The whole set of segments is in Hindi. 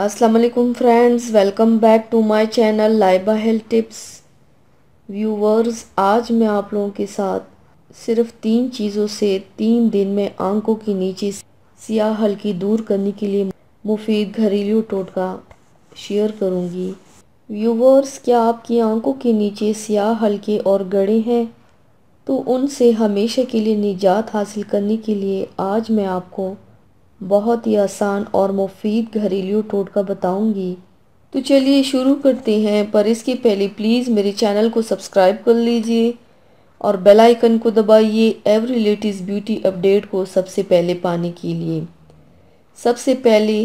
अस्सलाम वालेकुम friends, welcome back to my channel Laiba health tips. Viewers, आज मैं आप लोगों के साथ सिर्फ 3 चीज़ों से 3 दिन में आंखों के नीचे सियाह हल्की दूर करने के लिए मुफीद घरेलू टोटका शेयर करूंगी। व्यूवर्स, क्या आपकी आंखों के नीचे सियाह हल्के और गड़े हैं तो उनसे हमेशा के लिए निजात हासिल करने के लिए आज मैं आपको बहुत ही आसान और मुफीद घरेलू टोटका बताऊंगी। तो चलिए शुरू करते हैं, पर इसके पहले प्लीज़ मेरे चैनल को सब्सक्राइब कर लीजिए और बेल आइकन को दबाइए एवरी लेटेस्ट ब्यूटी अपडेट को सबसे पहले पाने के लिए। सबसे पहले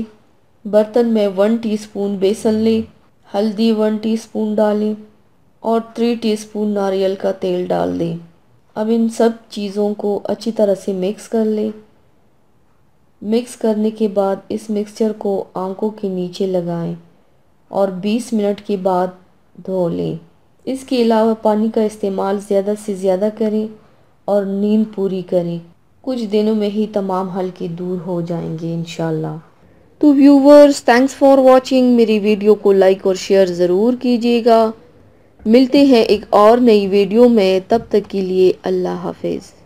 बर्तन में 1 टीस्पून बेसन लें, हल्दी 1 टीस्पून डालें और 3 टीस्पून नारियल का तेल डाल दें। अब इन सब चीज़ों को अच्छी तरह से मिक्स कर लें। मिक्स करने के बाद इस मिक्सचर को आंखों के नीचे लगाएं और 20 मिनट के बाद धो लें। इसके अलावा पानी का इस्तेमाल ज़्यादा से ज़्यादा करें और नींद पूरी करें। कुछ दिनों में ही तमाम हल्के दूर हो जाएंगे इंशाल्लाह। तो व्यूवर्स, थैंक्स फॉर वॉचिंग। मेरी वीडियो को लाइक और शेयर ज़रूर कीजिएगा। मिलते हैं एक और नई वीडियो में, तब तक के लिए अल्लाह हाफिज़।